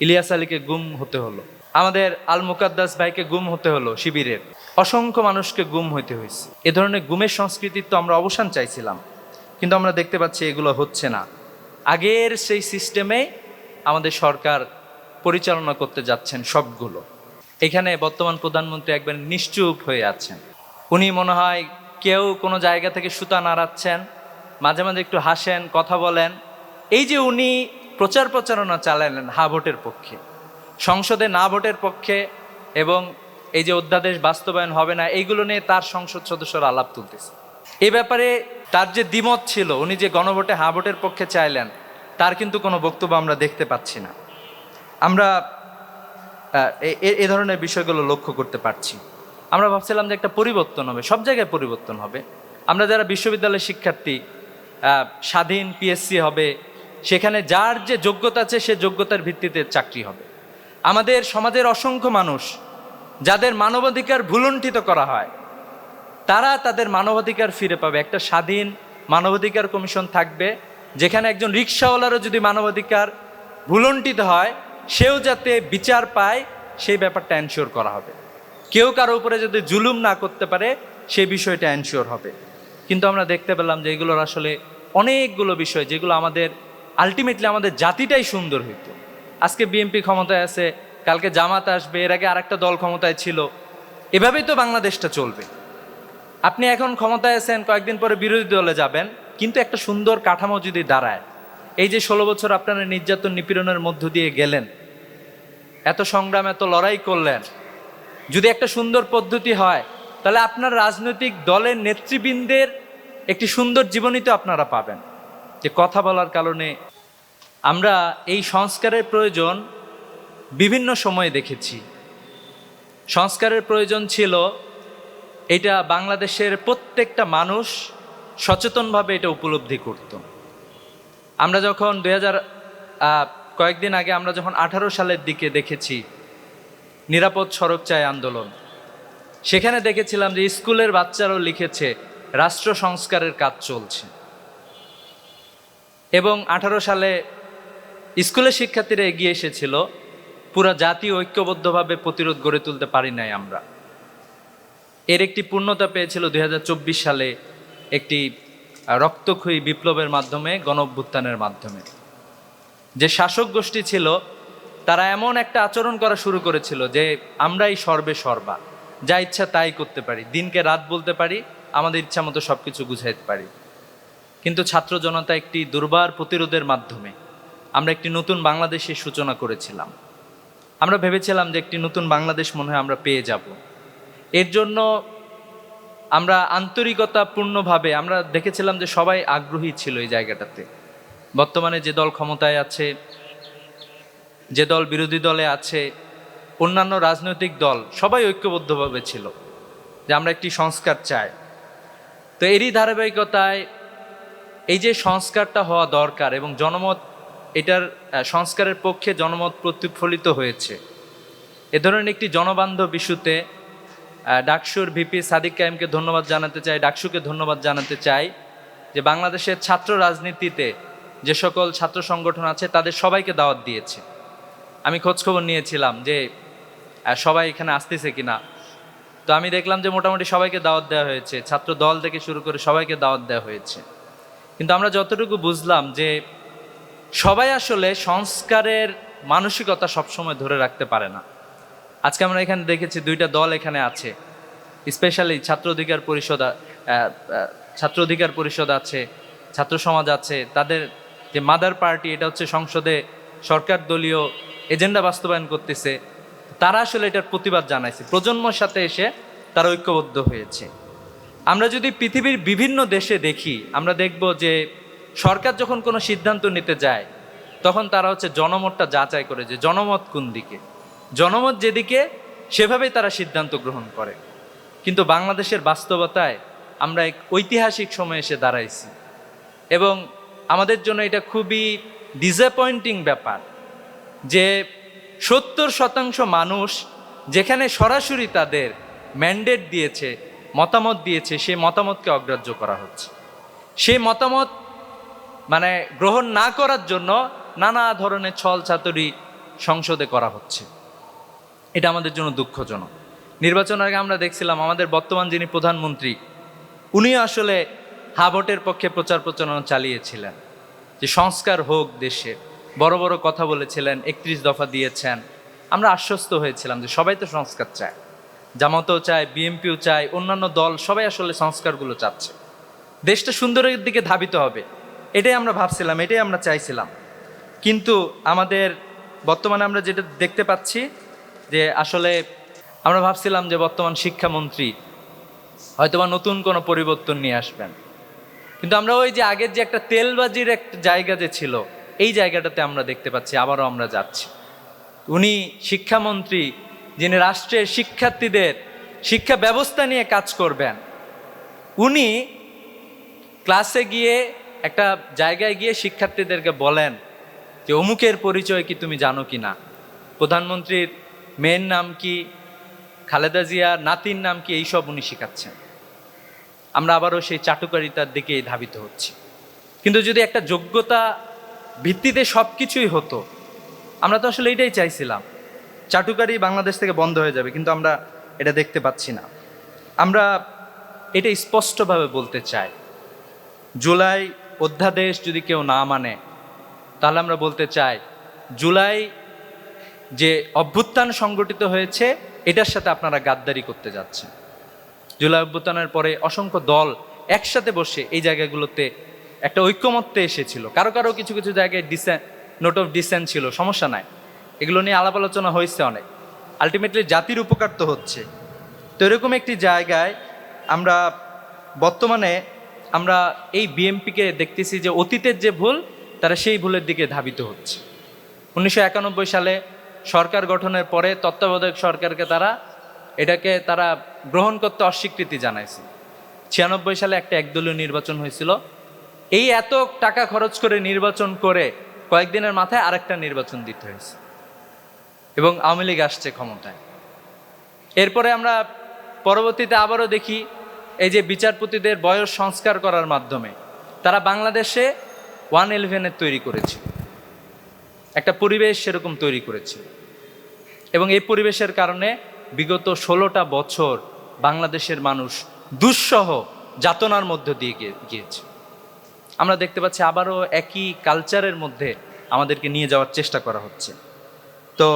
ইলিয়াস আলীকে গুম হতে হলো, আমাদের আল মুকাদ্দাস ভাইকে গুম হতে হলো, শিবিরের অসংখ্য মানুষকে গুম হইতে হয়েছে। এ ধরনের গুমের সংস্কৃতির তো আমরা অবসান চাইছিলাম, কিন্তু আমরা দেখতে পাচ্ছি এগুলো হচ্ছে না। আগের সেই সিস্টেমে আমাদের সরকার পরিচালনা করতে যাচ্ছেন সবগুলো। এখানে বর্তমান প্রধানমন্ত্রী একবার নিশ্চুপ হয়ে আছেন। উনি মনে হয় কেউ কোনো জায়গা থেকে সুতা নাড়াচ্ছেন, মাঝে মাঝে একটু হাসেন, কথা বলেন। এই যে উনি প্রচার প্রচারণা চালালেন হা ভোটের পক্ষে, সংসদে না ভোটের পক্ষে, এবং এই যে অধ্যাদেশ বাস্তবায়ন হবে না, এইগুলো নিয়ে তার সংসদ সদস্যরা আলাপ তুলতেছে। এই ব্যাপারে তার যে দ্বিমত ছিল, উনি যে গণভোটে হা ভোটের পক্ষে চাইলেন, তার কিন্তু কোনো বক্তব্য আমরা দেখতে পাচ্ছি না। আমরা এ ধরনের বিষয়গুলো লক্ষ্য করতে পারছি। আমরা ভাবছিলাম যে একটা পরিবর্তন হবে, সব জায়গায় পরিবর্তন হবে। আমরা যারা বিশ্ববিদ্যালয়ের শিক্ষার্থী, স্বাধীন পিএসসি হবে, সেখানে যার যে যোগ্যতা আছে সে যোগ্যতার ভিত্তিতে চাকরি হবে। আমাদের সমাজের অসংখ্য মানুষ যাদের মানবাধিকার ভুলুণ্ঠিত করা হয়, তারা তাদের মানবাধিকার ফিরে পাবে। একটা স্বাধীন মানবাধিকার কমিশন থাকবে, যেখানে একজন রিকশাওয়ালারও যদি মানবাধিকার ভুলুণ্ঠিত হয়, সেও যাতে বিচার পায়, সেই ব্যাপারটা এনশিওর করা হবে। কেউ কারো উপরে যদি জুলুম না করতে পারে, সেই বিষয়টা এনশিওর হবে। কিন্তু আমরা দেখতে পেলাম যে এগুলোর আসলে অনেকগুলো বিষয়, যেগুলো আমাদের আলটিমেটলি আমাদের জাতিটাই সুন্দর হইতো। আজকে বিএনপি ক্ষমতায় আছে, কালকে জামাত আসবে, এর আগে আরেকটা দল ক্ষমতায় ছিল। এভাবেই তো বাংলাদেশটা চলবে। আপনি এখন ক্ষমতায় আছেন, কয়েকদিন পরে বিরোধী দলে যাবেন, কিন্তু একটা সুন্দর কাঠামো যদি দাঁড়ায়, এই যে 16 বছর আপনারা নির্যাতন নিপীড়নের মধ্য দিয়ে গেলেন, এত সংগ্রাম, এত লড়াই করলেন, যদি একটা সুন্দর পদ্ধতি হয়, তাহলে আপনার রাজনৈতিক দলের নেতৃবৃন্দের একটি সুন্দর জীবনী তো আপনারা পাবেন। যে কথা বলার কারণে আমরা এই সংস্কারের প্রয়োজন বিভিন্ন সময়ে দেখেছি। সংস্কারের প্রয়োজন ছিল, এটা বাংলাদেশের প্রত্যেকটা মানুষ সচেতনভাবে এটা উপলব্ধি করত। আমরা যখন কয়েকদিন আগে আমরা যখন 18 সালের দিকে দেখেছি নিরাপদ সড়ক চাই আন্দোলন, সেখানে দেখেছিলাম যে স্কুলের বাচ্চারাও লিখেছে রাষ্ট্র সংস্কারের কাজ চলছে। এবং 18 সালে স্কুলের শিক্ষার্থীরা এগিয়ে এসেছিল, পুরা জাতি ঐক্যবদ্ধভাবে প্রতিরোধ গড়ে তুলতে পারি নাই আমরা। এর একটি পূর্ণতা পেয়েছিল 2024 সালে একটি রক্তক্ষয়ী বিপ্লবের মাধ্যমে, গণঅভ্যুত্থানের মাধ্যমে। যে শাসক গোষ্ঠী ছিল, তারা এমন একটা আচরণ করা শুরু করেছিল যে আমরাই সর্বে সর্বা, যা ইচ্ছা তাই করতে পারি, দিনকে রাত বলতে পারি, আমাদের ইচ্ছা মতো সব কিছু গুছাইতে পারি। কিন্তু ছাত্র জনতা একটি দুর্বার প্রতিরোধের মাধ্যমে আমরা একটি নতুন বাংলাদেশের সূচনা করেছিলাম। আমরা ভেবেছিলাম যে একটি নতুন বাংলাদেশ মনে হয় আমরা পেয়ে যাব। এর জন্য আমরা আন্তরিকতাপূর্ণভাবে আমরা দেখেছিলাম যে সবাই আগ্রহী ছিল এই জায়গাটাতে। বর্তমানে যে দল ক্ষমতায় আছে, যে দল বিরোধী দলে আছে, অন্যান্য রাজনৈতিক দল, সবাই ঐক্যবদ্ধভাবে ছিল যে আমরা একটি সংস্কার চাই। তো এরই ধারাবাহিকতায় এই যে সংস্কারটা হওয়া দরকার, এবং জনমত এটার সংস্কারের পক্ষে জনমত প্রতিফলিত হয়েছে। এ ধরনের একটি জনবান্ধব ইস্যুতে ডাকসুর ভিপি সাদিক কায়েমকে ধন্যবাদ জানাতে চাই, ডাকসুকে ধন্যবাদ জানাতে চাই যে বাংলাদেশের ছাত্র রাজনীতিতে যে সকল ছাত্র সংগঠন আছে তাদের সবাইকে দাওয়াত দিয়েছে। আমি খোঁজখবর নিয়েছিলাম যে সবাই এখানে আসতেছে কিনা, তো আমি দেখলাম যে মোটামুটি সবাইকে দাওয়াত দেওয়া হয়েছে, ছাত্র দল থেকে শুরু করে সবাইকে দাওয়াত দেওয়া হয়েছে। কিন্তু আমরা যতটুকু বুঝলাম যে সবাই আসলে সংস্কারের মানসিকতা সবসময় ধরে রাখতে পারে না। আজকে আমরা এখানে দেখেছি দুইটা দল এখানে আছে, স্পেশালি ছাত্র অধিকার পরিষদ আছে, ছাত্র সমাজ আছে, তাদের যে মাদার পার্টি, এটা হচ্ছে সংসদে সরকার দলীয় এজেন্ডা বাস্তবায়ন করতেছে। তারা আসলে এটার প্রতিবাদ জানাইছে, প্রজন্মের সাথে এসে তারা ঐক্যবদ্ধ হয়েছে। আমরা যদি পৃথিবীর বিভিন্ন দেশে দেখি, আমরা দেখব যে সরকার যখন কোনো সিদ্ধান্ত নিতে যায়, তখন তারা হচ্ছে জনমতটা যাচাই করে যে জনমত কোন দিকে, জনমত যেদিকে সেভাবেই তারা সিদ্ধান্ত গ্রহণ করে। কিন্তু বাংলাদেশের বাস্তবতায় আমরা এক ঐতিহাসিক সময়ে এসে দাঁড়াইছি, এবং আমাদের জন্য এটা খুবই ডিসঅ্যাপয়েন্টিং ব্যাপার যে 70% মানুষ যেখানে সরাসরি তাদের ম্যান্ডেট দিয়েছে, মতামত দিয়েছে, সেই মতামতকে অগ্রাহ্য করা হচ্ছে। সেই মতামত গ্রহণ না করার জন্য নানা ধরনের ছল চাতুরি, সংসদে করা হচ্ছে। এটা আমাদের জন্য দুঃখজনক। নির্বাচনের আগে আমরা দেখছিলাম আমাদের বর্তমান যিনি প্রধানমন্ত্রী, উনিও আসলে হা ভোটের পক্ষে প্রচার প্রচারণা চালিয়েছিলেন যে সংস্কার হোক দেশে, বড় বড় কথা বলেছিলেন, 31 দফা দিয়েছেন। আমরা আশ্বস্ত হয়েছিলাম যে সবাই তো সংস্কার চায়, জামাতও চায়, বিএনপিও চায়, অন্যান্য দল সবাই আসলে সংস্কারগুলো চাচ্ছে, দেশটা সুন্দরের দিকে ধাবিত হবে, এটাই আমরা ভাবছিলাম, এটাই আমরা চাইছিলাম। কিন্তু আমাদের বর্তমানে আমরা যেটা দেখতে পাচ্ছি যে আসলে আমরা ভাবছিলাম যে বর্তমান শিক্ষামন্ত্রী হয়তোবা নতুন কোনো পরিবর্তন নিয়ে আসবেন, কিন্তু আমরা ওই যে আগের যে একটা তেলবাজির একটা জায়গা যে ছিল, এই জায়গাটাতে আমরা দেখতে পাচ্ছি আবারও আমরা যাচ্ছি। উনি শিক্ষামন্ত্রী, যিনি রাষ্ট্রের শিক্ষার্থীদের শিক্ষা ব্যবস্থা নিয়ে কাজ করবেন, উনি ক্লাসে গিয়ে একটা জায়গায় গিয়ে শিক্ষার্থীদেরকে বলেন যে অমুকের পরিচয় কি তুমি জানো কি না, প্রধানমন্ত্রীর মেয়ের নাম কি, খালেদা জিয়ার নাতির নাম কি, এইসব উনি শেখাচ্ছেন। আমরা আবারও সেই চাটুকারিতার দিকে ধাবিত হচ্ছি। কিন্তু যদি একটা যোগ্যতা ভিত্তিতে সব কিছুই হতো, আমরা তো আসলে এটাই চাইছিলাম, চাটুকারি বাংলাদেশ থেকে বন্ধ হয়ে যাবে, কিন্তু আমরা এটা দেখতে পাচ্ছি না। আমরা এটা স্পষ্টভাবে বলতে চাই, জুলাই অধ্যাদেশ যদি কেউ না মানে, তাহলে আমরা বলতে চাই জুলাই যে অভ্যুত্থান সংগঠিত হয়েছে এটার সাথে আপনারা গাদ্দারি করতে যাচ্ছেন। জুলাই অভ্যুত্থানের পরে অসংখ্য দল একসাথে বসে এই জায়গাগুলোতে একটা ঐক্যমত্যে এসেছিল, কারো কারো কিছু কিছু জায়গায় নোট অফ ডিসেন্ট ছিল, সমস্যা নাই, এগুলো নিয়ে আলাপ আলোচনা হয়েছে অনেক, আলটিমেটলি জাতির উপকার তো হচ্ছে। তো এরকম একটি জায়গায় আমরা বর্তমানে আমরা এই বিএনপিকে দেখতেছি যে অতীতের যে ভুল, তারা সেই ভুলের দিকে ধাবিত হচ্ছে। 1991 সালে সরকার গঠনের পরে তত্ত্বাবধায়ক সরকারকে এটাকে তারা গ্রহণ করতে অস্বীকৃতি জানাইছে। 96 সালে একটা একদলীয় নির্বাচন হয়েছিল, এই এত টাকা খরচ করে নির্বাচন করে কয়েকদিনের মাথায় আরেকটা নির্বাচন দিতে হয়েছে এবং আওয়ামী লীগ আসছে ক্ষমতায়। এরপরে আমরা পরবর্তীতে আবারও দেখি এই যে বিচারপতিদের বয়স সংস্কার করার মাধ্যমে তারা বাংলাদেশে 111 তৈরি করেছে, একটা পরিবেশ সেরকম তৈরি করেছে, এবং এই পরিবেশের কারণে বিগত 16টা বছর বাংলাদেশের মানুষ দুঃসহ যাতনার মধ্য দিয়ে গিয়েছে। আমরা দেখতে পাচ্ছি আবারও একই কালচারের মধ্যে আমাদেরকে নিয়ে যাওয়ার চেষ্টা করা হচ্ছে। তো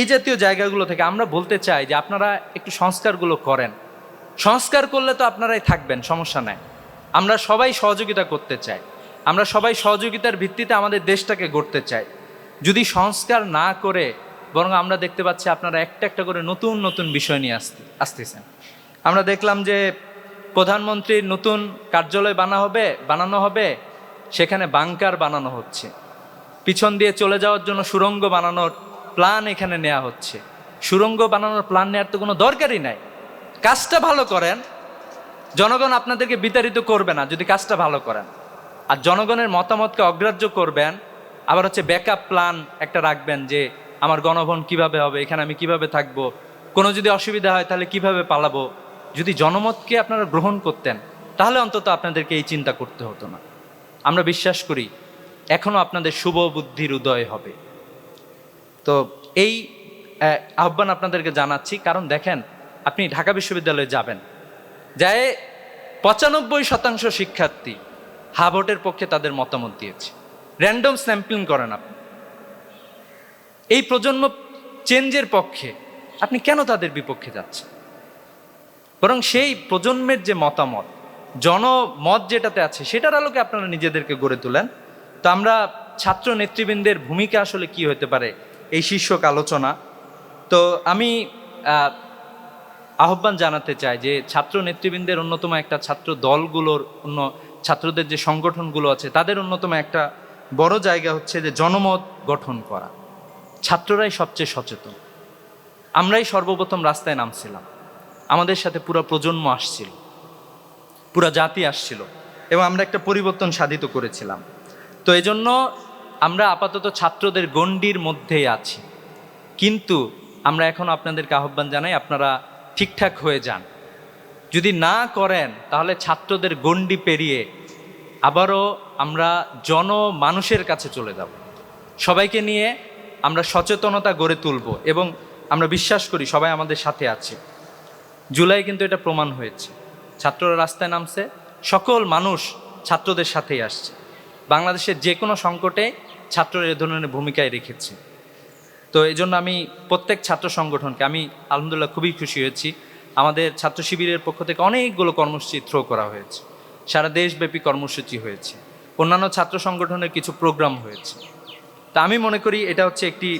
এই জাতীয় জায়গাগুলো থেকে আমরা বলতে চাই যে আপনারা একটু সংস্কারগুলো করেন, সংস্কার করলে তো আপনারাই থাকবেন, সমস্যা নাই, আমরা সবাই সহযোগিতা করতে চাই, আমরা সবাই সহযোগিতার ভিত্তিতে আমাদের দেশটাকে গড়তে চাই। যদি সংস্কার না করে বরং আমরা দেখতে পাচ্ছি আপনারা একটা একটা করে নতুন নতুন বিষয় নিয়ে আসতেছেন। আমরা দেখলাম যে প্রধানমন্ত্রীর নতুন কার্যালয় বানানো হবে, সেখানে বাংকার বানানো হচ্ছে, পিছন দিয়ে চলে যাওয়ার জন্য সুড়ঙ্গ বানানোর প্ল্যান এখানে নেওয়া হচ্ছে। সুড়ঙ্গ বানানোর প্ল্যান নেওয়ার তো কোনো দরকারই নাই, কাজটা ভালো করেন, জনগণ আপনাদেরকে বিতাড়িত করবে না যদি কাজটা ভালো করেন। আর জনগণের মতামতকে অগ্রাহ্য করবেন, আবার হচ্ছে ব্যাকআপ প্ল্যান একটা রাখবেন যে আমার গণভবন কিভাবে হবে, এখানে আমি কিভাবে থাকবো, কোনো যদি অসুবিধা হয় তাহলে কিভাবে পালাবো। যদি জনমতকে আপনারা গ্রহণ করতেন তাহলে অন্তত আপনাদেরকে এই চিন্তা করতে হতো না। আমরা বিশ্বাস করি এখনো আপনাদের শুভ বুদ্ধির উদয় হবে। তো এই আহ্বান আপনাদেরকে জানাচ্ছি, কারণ দেখেন আপনি ঢাকা বিশ্ববিদ্যালয়ে যাবেন, যায় 95% শিক্ষার্থী হা ভোটের পক্ষে তাদের মতামত দিয়েছে। র্যান্ডম স্যাম্পলিং করেন আপনি, এই প্রজন্ম চেঞ্জের পক্ষে, আপনি কেন তাদের বিপক্ষে যাচ্ছেন? বরং সেই প্রজন্মের যে মতামত, জনমত যেটাতে আছে সেটার আলোকে আপনারা নিজেদেরকে গড়ে তোলেন। তো আমরা ছাত্র নেতৃবৃন্দের ভূমিকা আসলে কি হতে পারে এই শীর্ষক আলোচনা। তো আমি আহ্বান জানাতে চাই যে ছাত্র নেতৃবৃন্দের অন্যতম একটা, ছাত্র দলগুলোর ছাত্রদের যে সংগঠনগুলো আছে তাদের অন্যতম একটা বড় জায়গা হচ্ছে যে জনমত গঠন করা। ছাত্ররাই সবচেয়ে সচেতন, আমরাই সর্বপ্রথম রাস্তায় নামছিলাম, আমাদের সাথে পুরো প্রজন্ম আসছিল, পুরো জাতি আসছিল, এবং আমরা একটা পরিবর্তন সাধিত করেছিলাম। তো এই জন্য আমরা আপাতত ছাত্রদের গণ্ডির মধ্যেই আছি, কিন্তু আমরা এখন আপনাদেরকে আহ্বান জানাই আপনারা ঠিকঠাক হয়ে যান। যদি না করেন তাহলে ছাত্রদের গণ্ডি পেরিয়ে আবারও আমরা জনমানুষের কাছে চলে যাব, সবাইকে নিয়ে আমরা সচেতনতা গড়ে তুলব এবং আমরা বিশ্বাস করি সবাই আমাদের সাথে আছে। জুলাই কিন্তু এটা প্রমাণ হয়েছে, ছাত্ররা রাস্তায় নামছে, সকল মানুষ ছাত্রদের সাথেই আসছে। বাংলাদেশের যে কোনো সংকটে ছাত্ররা এ ধরনের ভূমিকায় রেখেছে। তো এই জন্য আমি প্রত্যেক ছাত্র সংগঠনকে আমি আলহামদুলিল্লাহ খুবই খুশি হয়েছি। আমাদের ছাত্র শিবিরের পক্ষ থেকে অনেকগুলো কর্মসূচি থ্রো করা হয়েছে, সারা দেশব্যাপী কর্মসূচি হয়েছে, অন্যান্য ছাত্র সংগঠনের কিছু প্রোগ্রাম হয়েছে। তা আমি মনে করি এটা হচ্ছে একটি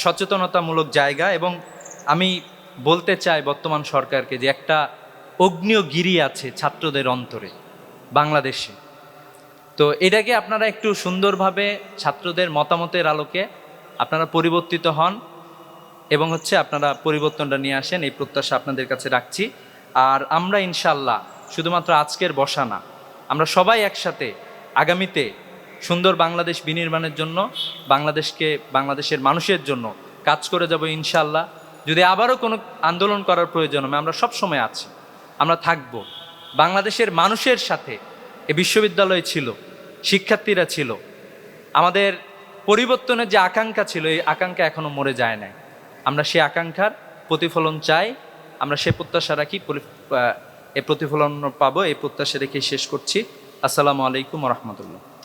সচেতনতামূলক জায়গা। এবং আমি বলতে চাই বর্তমান সরকারকে যে একটা অগ্নিয়গিরি আছে ছাত্রদের অন্তরে বাংলাদেশে। তো এটাকে আপনারা একটু সুন্দরভাবে ছাত্রদের মতামতের আলোকে আপনারা পরিবর্তিত হন এবং হচ্ছে আপনারা পরিবর্তনটা নিয়ে আসেন, এই প্রত্যাশা আপনাদের কাছে রাখছি। আর আমরা ইনশাল্লাহ শুধুমাত্র আজকের বসা না, আমরা সবাই একসাথে আগামীতে সুন্দর বাংলাদেশ বিনির্মাণের জন্য, বাংলাদেশের মানুষের জন্য কাজ করে যাব ইনশাল্লাহ। যদি আবারও কোনো আন্দোলন করার প্রয়োজন হয় আমরা সব সময় আছি, আমরা থাকব। বাংলাদেশের মানুষের সাথে এ বিশ্ববিদ্যালয় ছিল, শিক্ষার্থীরা ছিল, আমাদের পরিবর্তনের যে আকাঙ্ক্ষা ছিল এই আকাঙ্ক্ষা এখনো মরে যায় নাই। আমরা সে আকাঙ্ক্ষার প্রতিফলন চাই, আমরা সে প্রত্যাশা রাখি, এ প্রতিফলন পাবো, এই প্রত্যাশা রেখে শেষ করছি। আসসালামু আলাইকুম ওয়া রাহমাতুল্লাহ।